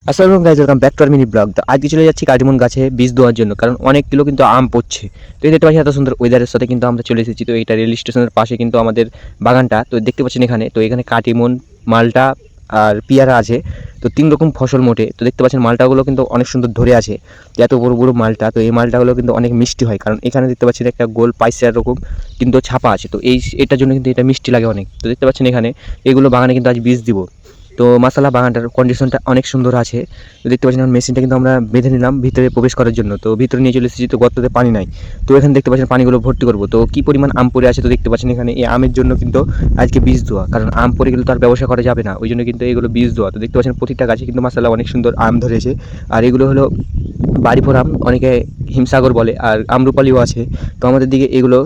আসসালামু guys, welcome back to our mini blog. তো আজকে চলে যাচ্ছি কাটিমন গাছে বীজ দেওয়ার জন্য, কারণ অনেক কিলো কিন্তু আম পড়ছে। তো এই দেখতে পাচ্ছি এত সুন্দর ওয়েদারের সাথে কিন্তু আমরা চলে এসেছি। তো এইটা রেল স্টেশনের পাশে কিন্তু আমাদের বাগানটা, তো দেখতে পাচ্ছেন এখানে। তো এখানে কাটিমন, মালটা আর পিয়ারা আছে। তো 3 রকম ফসল মোটে। তো দেখতে পাচ্ছেন মালটাগুলো কিন্তু অনেক সুন্দর ধরে আছে। তো এত বড় বড় মালটা, তো এই মালটাগুলো কিন্তু অনেক মিষ্টি হয়, কারণ এখানে দেখতে পাচ্ছেন একটা গোল পাইসের রকম কিন্তু ছাপা আছে। তো এটার জন্য কিন্তু এটা মিষ্টি লাগে অনেক। তো দেখতে পাচ্ছেন এখানে এগুলো বাগানে কিন্তু আজ বীজ দিব। তো মাশাআল্লাহ বাগানটার কন্ডিশনটা অনেক সুন্দর আছে। তো দেখতে পাচ্ছেন মেশিনটা কিন্তু আমরা বেঁধে নিলাম ভিতরে প্রবেশ করার জন্য। তো ভিতরে নিয়ে চলে এসেছি, তো গর্ততে পানি নাই। তো এখানে দেখতে পাচ্ছেন পানিগুলো ভর্তি করবো। তো কি পরিমাণ আম পড়ে আছে, তো দেখতে পাচ্ছেন এখানে এই আমের জন্য কিন্তু আজকে বীজ দেওয়া, কারণ আম পড়ে গেলে তো আর ব্যবসা করা যাবে না, ওই জন্য কিন্তু এগুলো বীজ দেওয়া। তো দেখতে পাচ্ছেন প্রতিটা গাছে কিন্তু মাশাআল্লাহ অনেক সুন্দর আম ধরেছে। আর এগুলো হলো বাড়িফোর আম, অনেকে হিমসাগর বলে, আর আমরুপালিও আছে। তো আমাদের দিকে এগুলো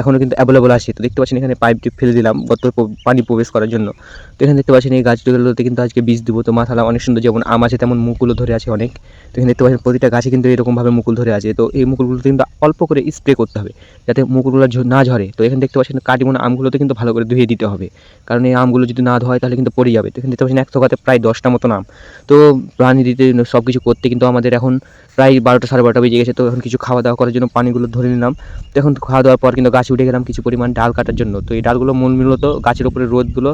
এখনও কিন্তু অ্যাভেলেবল আছে। তো দেখতে পাচ্ছেন এখানে পাইপ টিপ ফেলে দিলাম গর্ত পানি প্রবেশ করার জন্য। তো এখানে দেখতে পাচ্ছেন এই গাছগুলোতে কিন্তু আজকে বীজ দেবো। তো মাথালা অনেক সুন্দর, যেমন আম আছে তেমন মুকুলও ধরে আছে অনেক। তো এখানে দেখতে পাচ্ছেন প্রতিটা গাছে কিন্তু এরকমভাবে মুকুল ধরে আছে। তো এই মুকুলগুলোতে কিন্তু অল্প করে স্প্রে করতে হবে, যাতে মুকুলগুলো না ঝরে। তো এখানে দেখতে পাচ্ছেন কাটিমন আমগুলোতে কিন্তু ভালো করে ধুয়ে দিতে হবে, কারণ এই আমগুলো যদি না ধোয় তাহলে কিন্তু পড়ে যাবে। তো এখানে দেখতে পাচ্ছেন এক গাছে প্রায় 10টা মতন আম। তো প্রাণী দিতে সব কিছু করতে কিন্তু আমাদের এখন প্রায় 12টা সাড়ে 12টা বেজে গেছে। তো এখন কিছু খাওয়া দাওয়া করার জন্য পানিগুলো ধরে নিলাম। তো এখন খাওয়া দাওয়ার পর কিন্তু গাছে উঠে গেলাম কিছু পরিমাণ ডাল কাটার জন্য। তো এই ডালগুলো মূলত গাছের উপরে রোদগুলো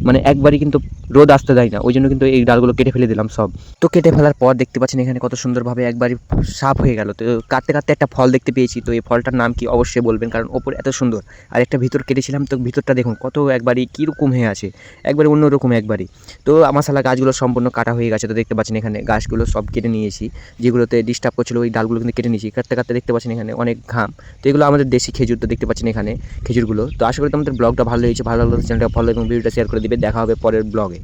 মানে একবারই কিন্তু রোদ আসতে দেয় না, ওই জন্য কিন্তু এই ডালগুলো কেটে ফেলে দিলাম সব। তো কেটে ফেলার পর দেখতে পাচ্ছেন এখানে কত সুন্দরভাবে একবারই সাফ হয়ে গেল। তো কাটতে কাটতে একটা ফল দেখতে পেয়েছি। তো এই ফলটার নাম কি অবশ্যই বলবেন, কারণ ওপর এত সুন্দর। আর একটা ভিতর কেটেছিলাম, তো ভিতরটা দেখুন কত একবারই কীরকম হয়ে আছে, একবারে অন্যরকম একবারই। তো মাশাআল্লাহ গাছগুলো সম্পূর্ণ কাটা হয়ে গেছে। তো দেখতে পাচ্ছেন এখানে গাছগুলো সব কেটে নিয়েছি, যেগুলোতে ডিস্টার্ব করছিল ওই ডালগুলো কিন্তু কেটে নিয়েছি। কাটতে কাটতে দেখতে পাচ্ছেন এখানে অনেক ঘাম। তো এগুলো আমাদের দেশি খেজুর। তো দেখতে পাচ্ছেন এখানে খেজুরগুলো। তো আশা করি তোমাদের ব্লগটা ভালো লেগেছে। ভালো লাগলে চ্যানেলটা ফলো এবং ভিডিওটা শেয়ার করে দিবে। দেখা হবে পরের ব্লগে।